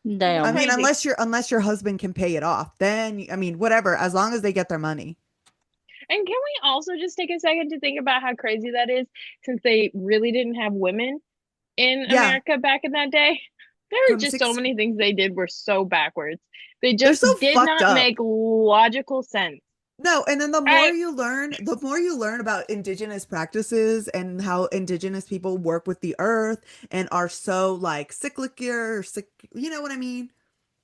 I Damn. mean, Crazy. unless your husband can pay it off, then I mean, whatever. As long as they get their money. And can we also just take a second to think about how crazy that is since they really didn't have women in Yeah, America back in that day? There were from just so six. many things they did were so backwards. They They're just so did fucked not up. make logical sense. No, and then I the more you learn about indigenous practices and how indigenous people work with the earth and are so like you know what I mean?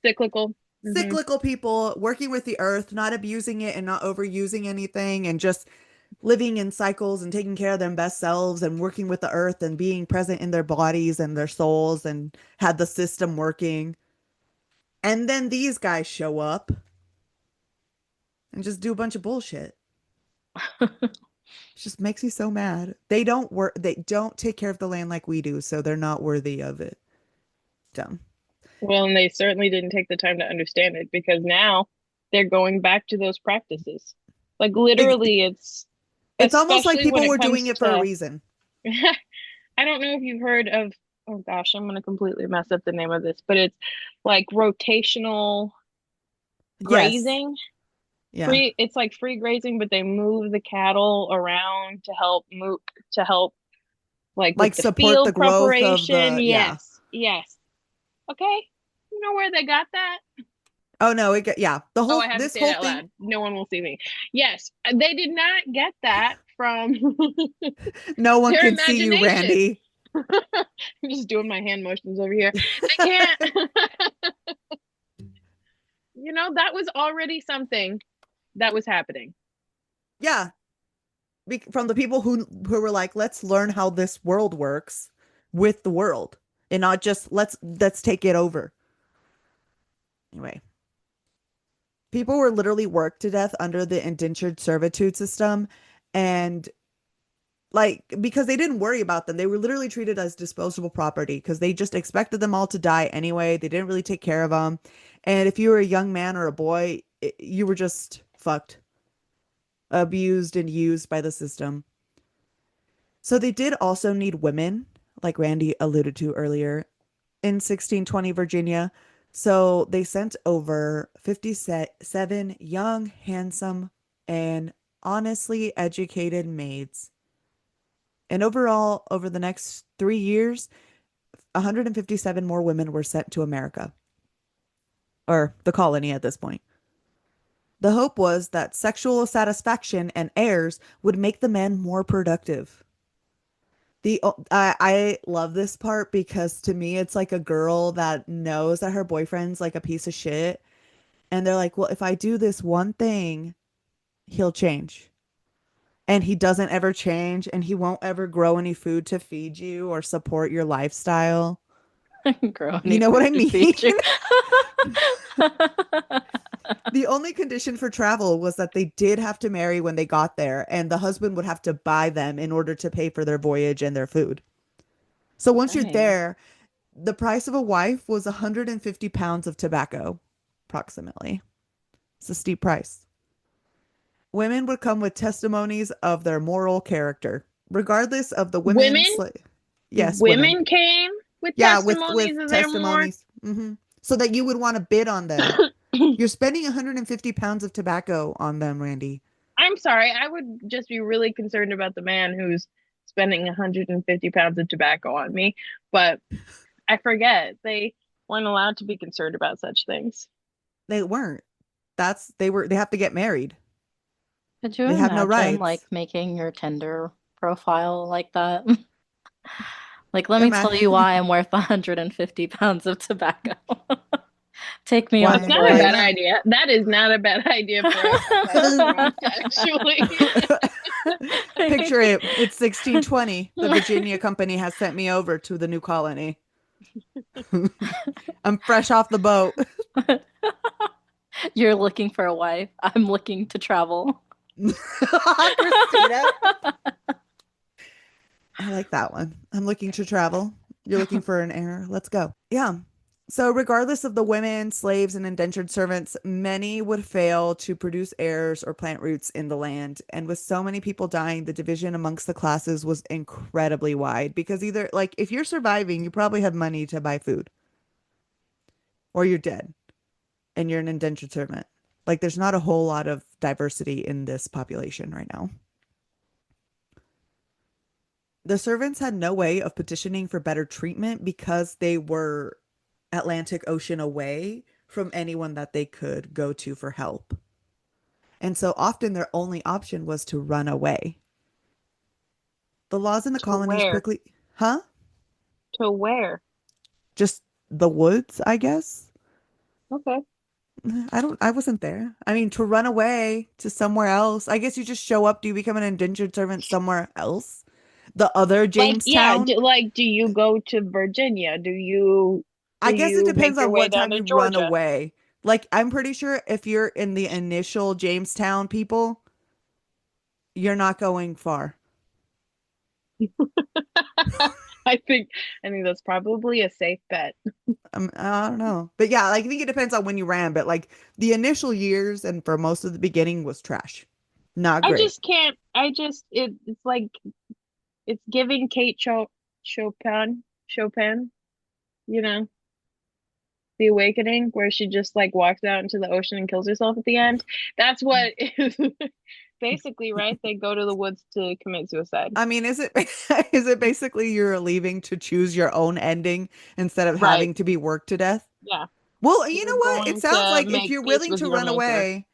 cyclical. Hmm. Cyclical people working with the earth, not abusing it and not overusing anything and just living in cycles and taking care of their best selves and working with the earth and being present in their bodies and their souls and had the system working. And then these guys show up and just do a bunch of bullshit. It just makes you so mad. They don't take care of the land like we do, so they're not worthy of it. Dumb. Well, and they certainly didn't take the time to understand it because now they're going back to those practices. Like It, literally, it's it's almost like especially when people it were doing comes it for a to reason. I don't know if you've heard of, oh gosh, I'm gonna completely mess up the name of this, but it's like rotational Yes. grazing. Yeah. It's like free grazing, but they move the cattle around to help like with Like the support the field growth of preparation. the yeah. Yes, yes. Okay. You know where they got that? Oh no, yeah. Oh, I have to This say it whole out thing, loud. No one will see me. Yes, they did not get that from no one their can see you, imagination. Randy. I'm just doing my hand motions over here. They can't. That was already something that was happening. Yeah. From the people who were like, let's learn how this world works with the world and not just let's take it over. Anyway, people were literally worked to death under the indentured servitude system, and like because they didn't worry about them, they were literally treated as disposable property because they just expected them all to die anyway. They didn't really take care of them, and if you were a young man or a boy, you were just fucked, abused and used by the system. So they did also need women, like Randy alluded to earlier, in 1620 Virginia. So they sent over 57 young, handsome, and honestly educated maids. And overall, over the next 3 years, 157 more women were sent to America, or the colony at this point. The hope was that sexual satisfaction and heirs would make the men more productive. I love this part because to me it's like a girl that knows that her boyfriend's like a piece of shit, and they're like, well, if I do this one thing, he'll change. And he doesn't ever change, and he won't ever grow any food to feed you or support your lifestyle. Grow You any know what food I to mean? feed you. The only condition for travel was that they did have to marry when they got there, and the husband would have to buy them in order to pay for their voyage and their food. So once you're Dang. there, the price of a wife was 150 pounds of tobacco, approximately. It's a steep price. Women would come with testimonies of their moral character, regardless of the women's Women, slave. Yes, women. women came with Yeah, with testimonies of their more. testimonies. So that you would want to bid on them. You're spending 150 pounds of tobacco on them, Randy. I'm sorry, I would just be really concerned about the man who's spending 150 pounds of tobacco on me. But I forget they weren't allowed to be concerned about such things. They weren't. They have to get married. Could you They have no imagine like rights. making your Tinder profile like that? Like, let me tell you Imagine why I'm worth 150 pounds of tobacco. Take me on That's a why not a why bad voyage. not? idea. That is not a bad idea for a restaurant, actually. Picture it. It's 1620. The Virginia Company has sent me over to the new colony. I'm fresh off the boat. You're looking for a wife. I'm looking to travel. Christina. I like that one. I'm looking to travel. You're looking for an heir. Let's go. Yeah. So, regardless of the women, slaves, and indentured servants, many would fail to produce heirs or plant roots in the land. And with so many people dying, the division amongst the classes was incredibly wide because either, like, if you're surviving, you probably have money to buy food, or you're dead and you're an indentured servant. Like, there's not a whole lot of diversity in this population right now. The servants had no way of petitioning for better treatment because they were Atlantic Ocean away from anyone that they could go to for help. And so often their only option was to run away. The laws in the To colonies where? quickly, huh? To where? Just the woods, I guess. Okay. I wasn't there. I mean, to run away to somewhere else. I guess you just show up. Do you become an indentured servant somewhere else? The other Like, yeah, Jamestown? do you go to Virginia? Do I guess it you depends make your on way what down time to you run Georgia? away. Like, I'm pretty sure if you're in the initial Jamestown people, you're not going far. I think that's probably a safe bet. I don't know. But yeah, like I think it depends on when you ran, but like the initial years and for most of the beginning was trash. Not I great. just can't. It's like it's giving Chopin, you know, The Awakening, where she just like walks out into the ocean and kills herself at the end. That's what is basically, right? They go to the woods to commit suicide. I mean, is it is it basically you're leaving to choose your own ending instead of Right. having to be worked to death? Yeah. Well, you You're know what? It going sounds to like if make you're peace willing with to your run maker. away,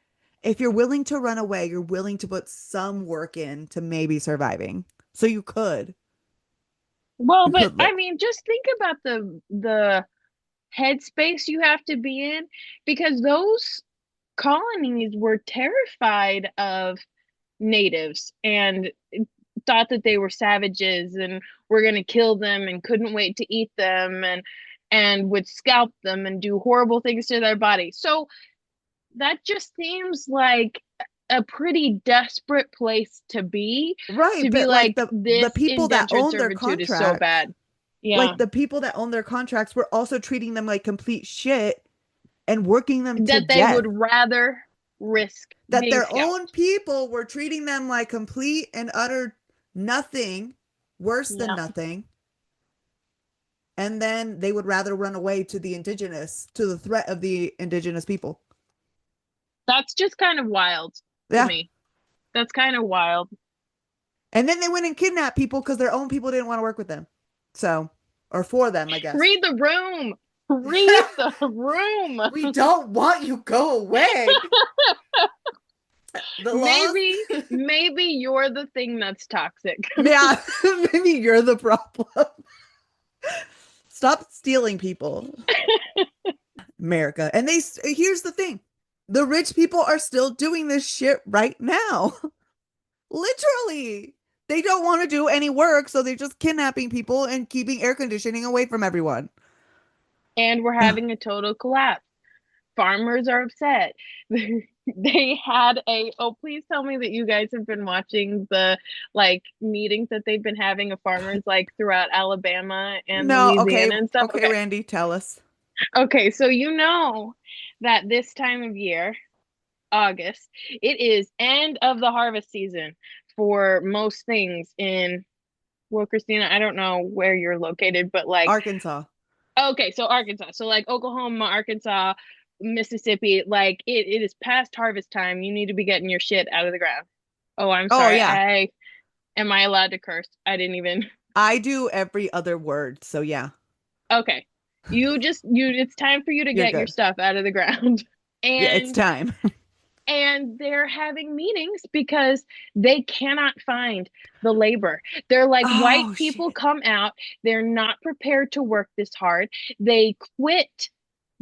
if you're willing to run away, you're willing to put some work in to maybe surviving. So you could. Well, You but could I live. mean, just think about the headspace you have to be in because those colonies were terrified of natives and thought that they were savages and were going to kill them and couldn't wait to eat them and would scalp them and do horrible things to their body. So that just seems like a pretty desperate place Right, to be but like like the this people that indentured own their servitude is so contracts, bad. Yeah. were also treating them like complete shit and working them to That they would death. rather risk That being their own scalped. people were treating them like complete and utter nothing, worse than Yeah. nothing. And then they would rather run away to the threat of the indigenous people. That's just kind of wild to Yeah. me. That's kind of wild. And then they went and kidnapped people because their own people didn't want to work with them. So, or for them, I guess. Read the room. Read the room. We don't want you. Go away. The laws. Maybe you're the thing that's toxic. Yeah, maybe you're the problem. Stop stealing people, America. And here's the thing. The rich people are still doing this shit right now. Literally. They don't want to do any work, so they're just kidnapping people and keeping air conditioning away from everyone. and we're having a total collapse. Farmers are upset. They had a, oh, please tell me that you guys have been watching the like meetings that they've been having of farmers like throughout Alabama and No, okay, Louisiana and stuff. okay, Okay. Randy, tell us. Okay, so you know that this time of year, August, it is end of the harvest season for most things in, well, Christina, I don't know where you're located, but like, Arkansas. okay, so Arkansas. So like Oklahoma, Arkansas, Mississippi, like it is past harvest time. You need to be getting your shit out of the ground. Oh, I'm Oh sorry. yeah. Am I allowed to curse? I didn't even. I do every other word, so yeah, Okay. You it's time for you to you're get your good. stuff out of the ground. Yeah, it's And time. they're having meetings because they cannot find the labor. They're like, white Oh people shit. come out, they're not prepared to work this hard. They quit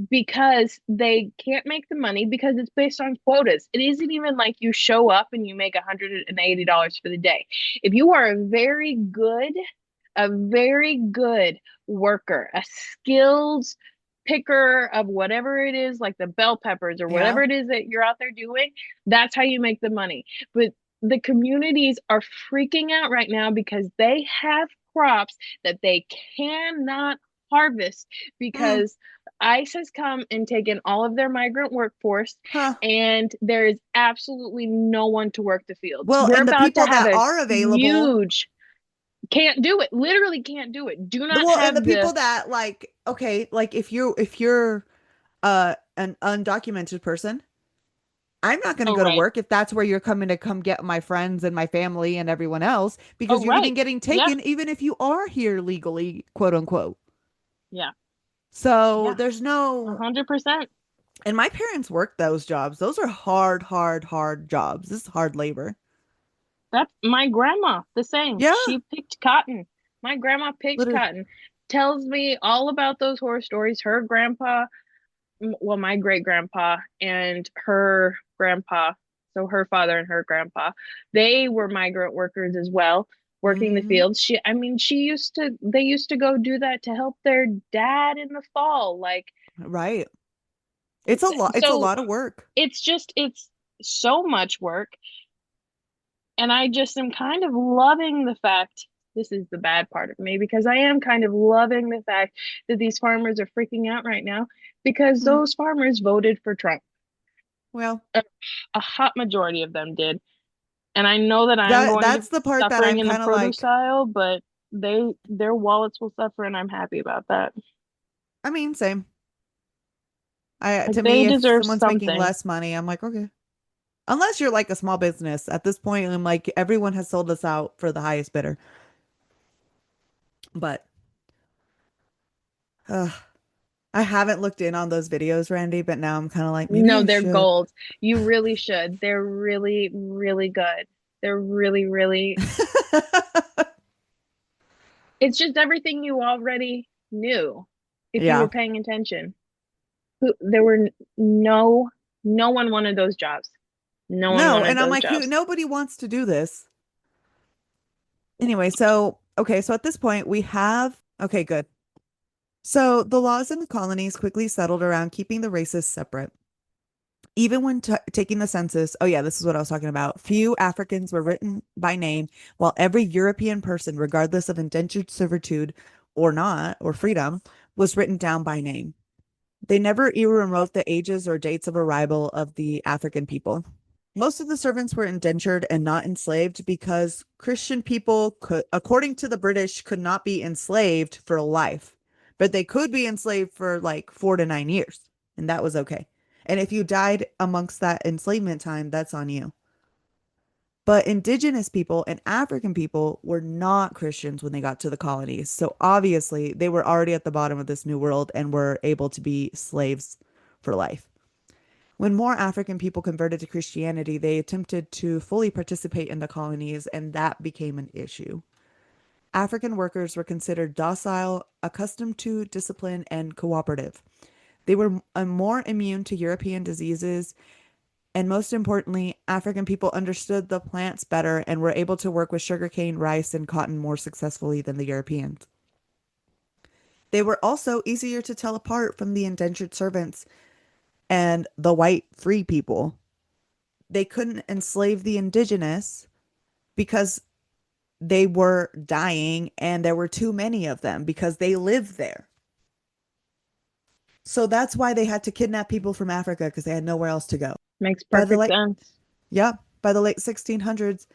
because they can't make the money because it's based on quotas. It isn't even like you show up and you make $180 for the day. If you are a very good worker, a skilled picker of whatever it is, like the bell peppers or Yeah. whatever it is that you're out there doing, that's how you make the money. But the communities are freaking out right now because they have crops that they cannot harvest Mm, because ICE has come and taken all of their migrant workforce, huh. and there is absolutely no one to work the fields. Well, We're and the about to people have that a are available, huge, can't do it, literally can't do it. Do not well, and the have the, people that like, okay, like if you're an undocumented person, I'm not going to oh, go to right. work if that's where you're coming to come get my friends and my family and everyone else because Oh, you're even right. getting Yeah. taken even if you are here legally, quote unquote. Yeah. So Yeah. there's no, 100%. and my parents worked those jobs. Those are hard, hard, hard jobs. This is hard labor. That's my grandma, the same. Yeah, She picked cotton. My grandma picked literally. cotton. Tells me all about those horror stories. Her grandpa, well, my great grandpa and her grandpa, so her father and her grandpa, they were migrant workers as well, working the Hmm. fields. I mean, they used to go do that to help their dad in the fall. Like, Right. It's a lot. It's a so lot of work. it's so much work. And I just am kind of loving the fact, this is the bad part of me, because I am kind of loving the fact that these farmers are freaking out right now because Hmm. those farmers voted for Trump. Well, A hot majority of them did. And I know that I am that going to that's the be part that suffering I'm in the kind of produce like, aisle, but their wallets will suffer, and I'm happy about that. I mean, same. I Like to they me, if deserve someone's making something. less money, I'm like, okay. Unless you're like a small business. At this point, I'm like, everyone has sold us out for the highest bidder. But uh, I haven't looked in on those videos, Randy, but now I'm kind of like, maybe No, I they're should. gold. You really should. They're really, really good. They're really, really, it's just everything you already knew if you Yeah. were paying attention. There were no one wanted those jobs. No one No, wanted and I'm those like, who jobs. nobody wants to do this. Anyway, so okay, so at this point we have okay, good. So the laws in the colonies quickly settled around keeping the races separate. Even when taking the census, oh yeah, this is what I was talking about. Few Africans were written by name, while every European person, regardless of indentured servitude or not, or freedom, was written down by name. They never even wrote the ages or dates of arrival of the African people. Most of the servants were indentured and not enslaved because Christian people could, according to the British, could not be enslaved for life, but they could be enslaved for like 4 to 9 years, and that was okay. And if you died amongst that enslavement time, that's on you. But indigenous people and African people were not Christians when they got to the colonies. So obviously, they were already at the bottom of this new world and were able to be slaves for life. When more African people converted to Christianity, they attempted to fully participate in the colonies, and that became an issue. African workers were considered docile, accustomed to discipline, and cooperative. They were more immune to European diseases, and most importantly, African people understood the plants better and were able to work with sugarcane, rice, and cotton more successfully than the Europeans. They were also easier to tell apart from the indentured servants and the white free people. They couldn't enslave the indigenous because they were dying and there were too many of them because they lived there. So that's why they had to kidnap people from Africa because they had nowhere else to go. Makes By the perfect late, sense. yeah, by the late 1600s,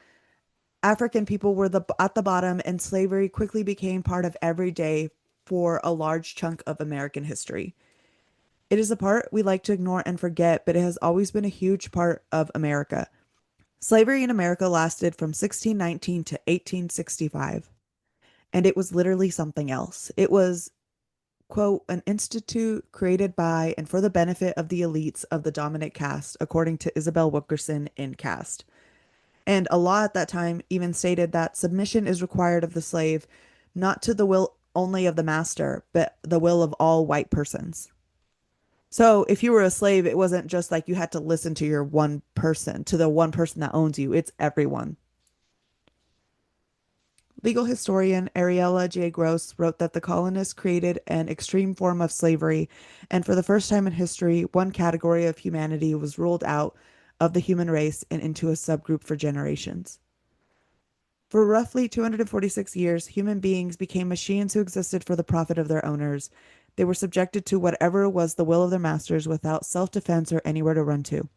African people were at the bottom and slavery quickly became part of every day for a large chunk of American history. It is a part we like to ignore and forget, but it has always been a huge part of America. Slavery in America lasted from 1619 to 1865, and it was literally something else. It was, quote, an institute created by and for the benefit of the elites of the dominant caste, according to Isabel Wilkerson in Caste. And a law at that time even stated that submission is required of the slave, not to the will only of the master, but the will of all white persons. So if you were a slave, it wasn't just like you had to listen to your one person, to the one person that owns you. It's everyone. Legal historian Ariella J. Gross wrote that the colonists created an extreme form of slavery, and for the first time in history, one category of humanity was ruled out of the human race and into a subgroup for generations. For roughly 246 years, human beings became machines who existed for the profit of their owners. They were subjected to whatever was the will of their masters without self defense or anywhere to run to.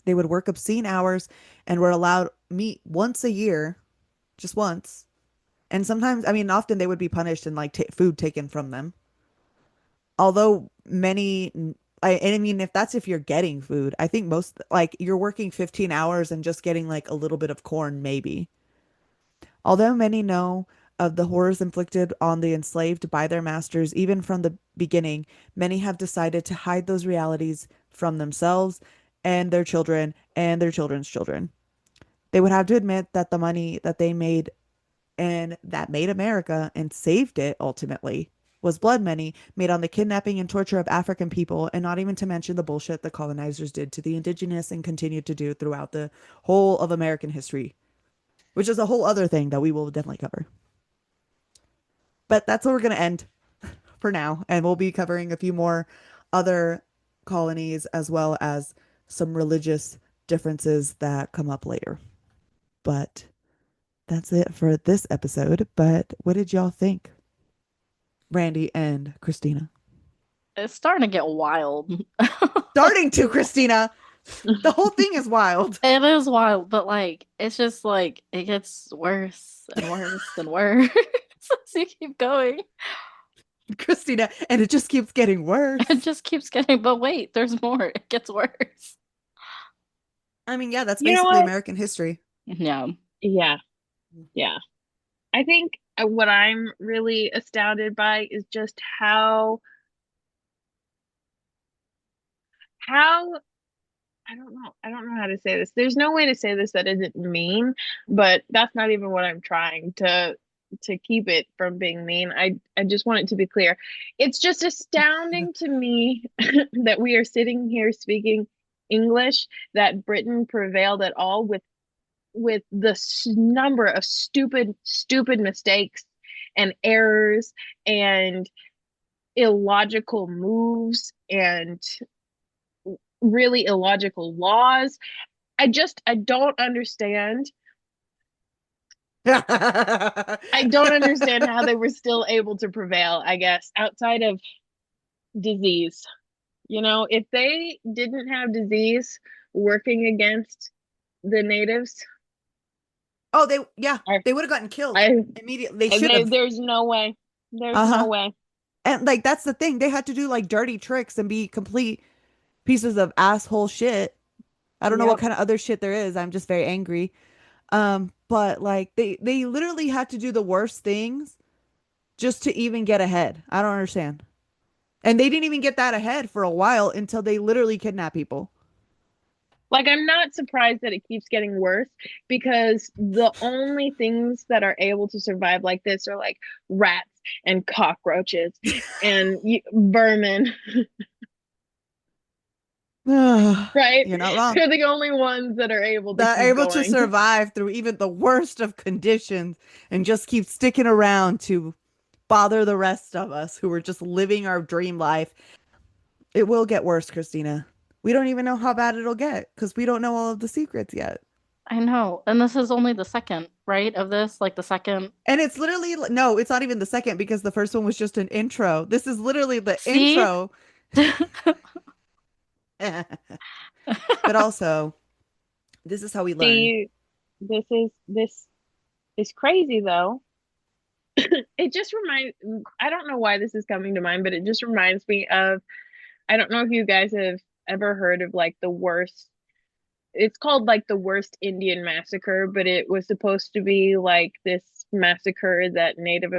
They would work obscene hours and were allowed meat once a year, just once. And sometimes, I mean, often they would be punished and like food taken from them. Although many, I mean, if that's if you're getting food, I think most, like, you're working 15 hours and just getting like a little bit of corn, maybe. Although many know of the horrors inflicted on the enslaved by their masters, even from the beginning, many have decided to hide those realities from themselves and their children and their children's children. They would have to admit that the money that they made and that made America and saved it ultimately was blood money made on the kidnapping and torture of African people, and not even to mention the bullshit the colonizers did to the indigenous and continued to do throughout the whole of American history, which is a whole other thing that we will definitely cover. But that's where we're going to end for now. And we'll be covering a few more other colonies as well as some religious differences that come up later. But that's it for this episode. But what did y'all think, Randy and Christina? It's starting to get wild. Starting to, Christina. The whole thing is wild. It is wild, but like it's just like it gets worse and worse and worse as you keep going. Christina, and it just keeps getting worse. It just keeps getting, but wait, there's more. It gets worse. I mean, yeah, that's You know basically what? American history. Yeah. Yeah, yeah. I think what I'm really astounded by is just how I don't know how to say this. There's no way to say this that isn't mean, but that's not even what I'm trying to keep it from being mean. I just want it to be clear. It's just astounding to me that we are sitting here speaking English, that Britain prevailed at all with the number of stupid mistakes and errors and illogical moves and really illogical laws. I don't understand. I don't understand how they were still able to prevail, I guess, outside of disease. You know, if they didn't have disease working against the natives, Oh, yeah, I, they would have gotten killed I immediately. They should have. there's no way. There's no Uh-huh. way. And like that's the thing. They had to do like dirty tricks and be complete pieces of asshole shit. I don't know what Yep. kind of other shit there is. I'm just very angry. But like they literally had to do the worst things just to even get ahead. I don't understand. And they didn't even get that ahead for a while until they literally kidnapped people. Like, I'm not surprised that it keeps getting worse because the only things that are able to survive like this are like rats and cockroaches and vermin, right? You're not wrong. They're the only ones that are able to That are keep able to going. survive through even the worst of conditions and just keep sticking around to bother the rest of us who are just living our dream life. It will get worse, Christina. We don't even know how bad it'll get because we don't know all of the secrets yet. I know. And this is only the second, right, of this? Like the second. And it's literally, no, it's not even the second because the first one was just an intro. This is literally the See? intro. But also, this is how we learn. See, this is crazy though. It just reminds, I don't know why this is coming to mind, but it just reminds me of, I don't know if you guys have ever heard of like the worst, it's called like the worst Indian massacre, but it was supposed to be like this massacre that Native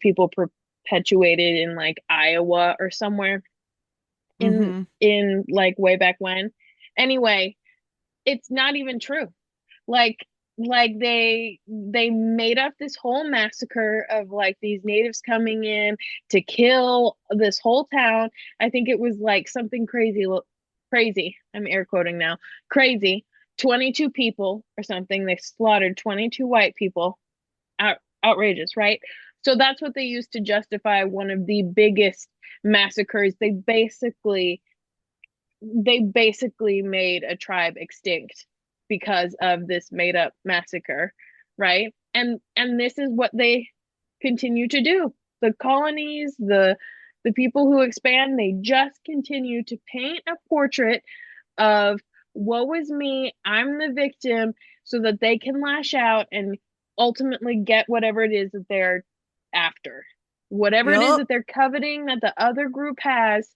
people perpetuated in like Iowa or somewhere Mm-hmm. in like way back when. Anyway, it's not even true. Like they made up this whole massacre of like these natives coming in to kill this whole town. I think it was like something crazy. I'm air quoting now. Crazy. 22 people or something. They slaughtered 22 white people. Outrageous, right? So that's what they used to justify one of the biggest massacres. They basically made a tribe extinct because of this made up massacre, right? And this is what they continue to do. The colonies, the people who expand, they just continue to paint a portrait of woe is me, I'm the victim, so that they can lash out and ultimately get whatever it is that they're after. Whatever it is Yup. that they're coveting that the other group has,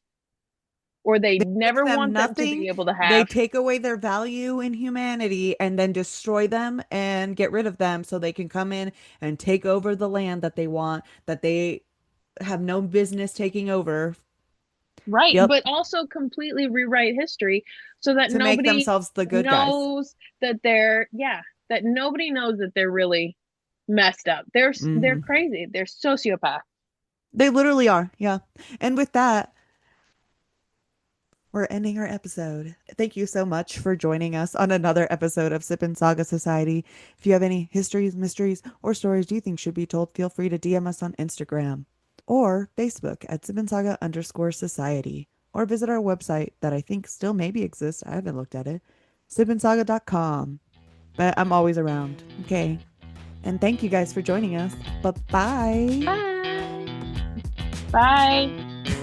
or they They give never them want them to nothing. be able to They have. take away their value in humanity and then destroy them and get rid of them so they can come in and take over the land that they want, that they have no business taking over. Right, Yep. but also completely rewrite history so that To make nobody themselves the good guys. knows that they're, yeah, that nobody knows that they're really messed up. They're Hmm. crazy. They're sociopaths. They literally are. Yeah. And with that, we're ending our episode. Thank you so much for joining us on another episode of Sip and Saga Society. If you have any histories, mysteries, or stories you think should be told, feel free to DM us on Instagram or Facebook at sipandsaga_society, or visit our website that I think still maybe exists. I haven't looked at it. sipandsaga.com. But I'm always around. Okay. And thank you guys for joining us. Bye bye. Bye.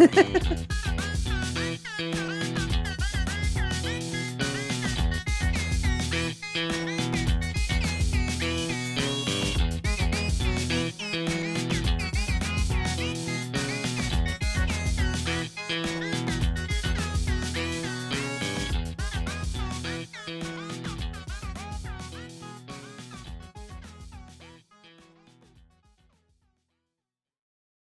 Bye.